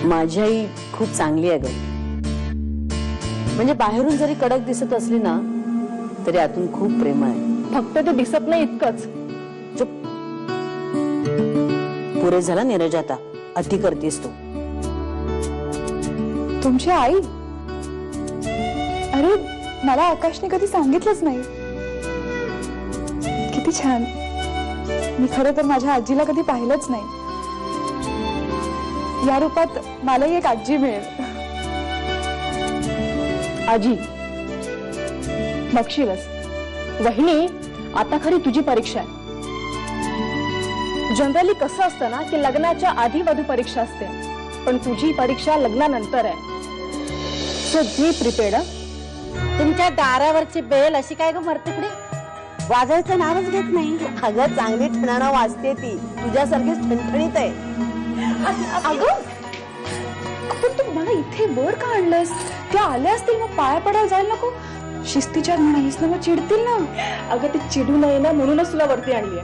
माझी आई खूप चांगली आहे ग. म्हणजे बाहेरून जरी कडक दिसत असली ना तरी आतून खूप प्रेम आहे. फक्त ते दिसत नाही इतकंच. चुप. पुरे झाला नीरज, आता अति करतेस तू. तुमची आई? अरे मला आकाशने कधी सांगितलंच नाही. किती छान. मी खरं तर माझ्या आजीला कधी पाहिलंच नाही. या रूपात मलाही एक आजी मिळेल. आजी बघशीलच. वहिनी, आता खरी तुझी परीक्षा आहे. जनरली कसं असतं ना की लग्नाच्या आधी वधू परीक्षा असते, पण तुझी परीक्षा लग्नानंतर आहे. सो बी प्रिपेअर्ड. तुमच्या दारावरची बेल अशी काय ग मरतिकडे वाजायचं नावच घेत नाही. अगं चांगली ठणाणा वाजते ती, तुझ्यासारखीच ठणठणीत आहे. अगं पण तू मला इथे वर का आणलंस? त्या आल्या असतील मग पाया पडायला जायला नको. शिस्तीच्या म्हणालीस ना, मग चिडतील ना. अगं ते चिडू नये ना म्हणूनच तुला वरती आणलीये.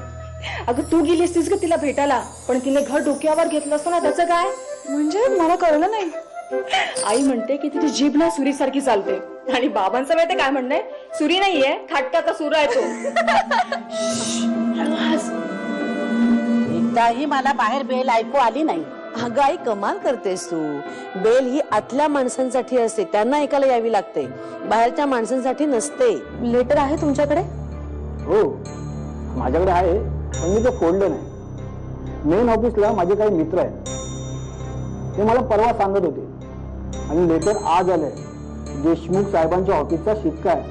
अगं तू गेली असतीस ग तिला भेटायला, पण तिने घर डोक्यावर घेतलं असतं ना. त्याचं काय म्हणजे मला कळलं नाही. आई म्हणते की तिची जीभ ना सुरीसारखी चालते, आणि बाबांचं माहिती काय म्हणणं, सुरी नाहीये खाटकाचा सुरा आहे तो. एकदाही मला बाहेर बेल ऐकू आली नाही. अगं आई कमाल करतेस तू. बेल ही आतल्या माणसांसाठी असते, त्यांना ऐकायला यावी लागते, बाहेरच्या माणसांसाठी नसते. लेटर आहे तुमच्याकडे? हो माझ्याकडे आहे, पण मी ते फोडलं नाही. मेन ऑफिसला माझे काही मित्र आहेत, ते मला परवा सांगत होते, आणि लेटर आज आलंय. देशमुख साहेबांच्या ऑफिसचा शिक्का आहे.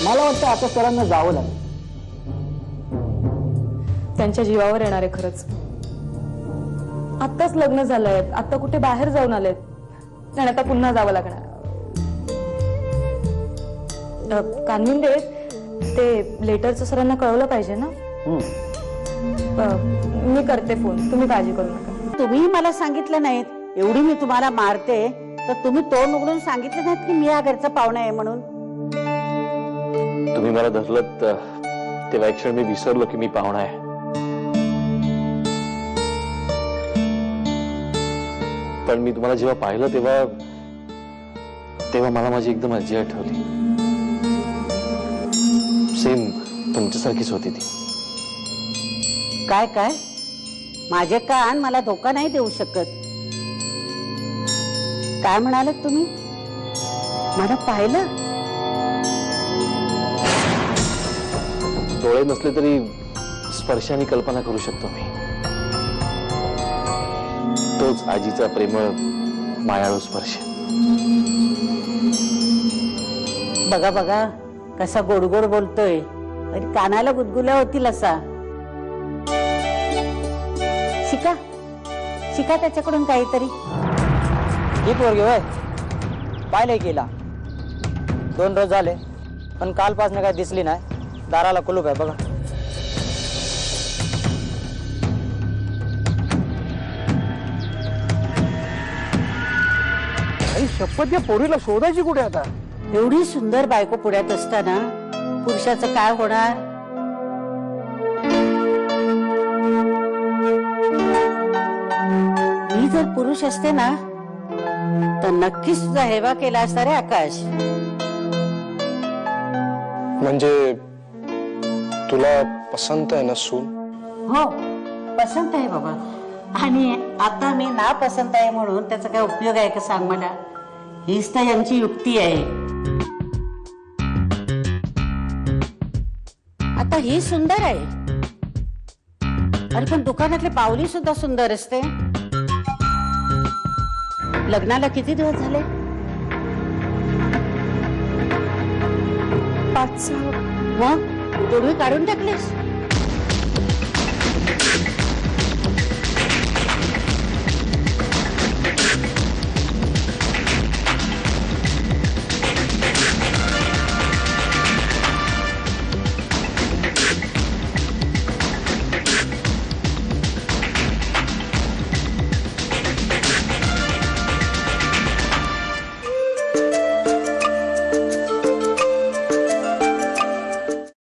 मला वाटतं आता सरांना जावं लागेल. त्यांच्या जीवावर येणार आहे खरंच. आत्ताच लग्न झालंय, आता कुठे बाहेर जाऊन आलेत, आणि आता पुन्हा जावं लागणार. कानविंदे, ते लेटरचं सरांना कळवलं पाहिजे ना. मी करते फोन, तुम्ही काळजी करू नका. तुम्ही मला सांगितलं नाहीत. एवढी मी तुम्हाला मारते तर तुम्ही तोंड उघडून सांगितलं नाहीत की मी या घरचा पाहुणा आहे म्हणून. तुम्ही मला धरलत तेव्हा एक क्षण मी विसरलो की मी पाहुणा आहे. पण मी तुम्हाला जेव्हा पाहिलं तेव्हा मला माझी एकदम आजी आठवली. सेम तुमच्यासारखीच होती ती. काय काय माझे कान मला धोका नाही देऊ शकत. काय म्हणालात तुम्ही? मला पाहिलं? डोळे नसले तरी स्पर्शाने कल्पना करू शकतो मी. तोच आजीचा प्रेमळ मायाळू स्पर्श. बघा बघा कसा गोड गोड बोलतोय, कानाला गुदगुल्या होतील असा. शिका शिका त्याच्याकडून काहीतरी. ही पोरगी होय, पाहिलंय केला. 2 रोज झाले, पण कालपासून काही दिसली नाही. दाराला कुलूप आहे बघा. शपथ, या पोरीला शोधायची कुठे आता? एवढी सुंदर बायको पुढ्यात असताना पुरुषाचं काय होणार? मी जर पुरुष असते ना तर नक्कीच तुझा हेवा केला असता रे आकाश. म्हणजे तुला पसंत आहे ना सून? हो पसंत आहे बाबा, आणि आता मी ना पसंत आहे म्हणून त्याचा काय उपयोग आहे का सांग मला? हीच तर यांची युक्ती आहे. आता ही सुंदर आहे, अरे पण दुकानातले पावली सुद्धा सुंदर असते. लग्नाला किती दिवस झाले? 5-6. मग तुम्ही काढून टाकलेस?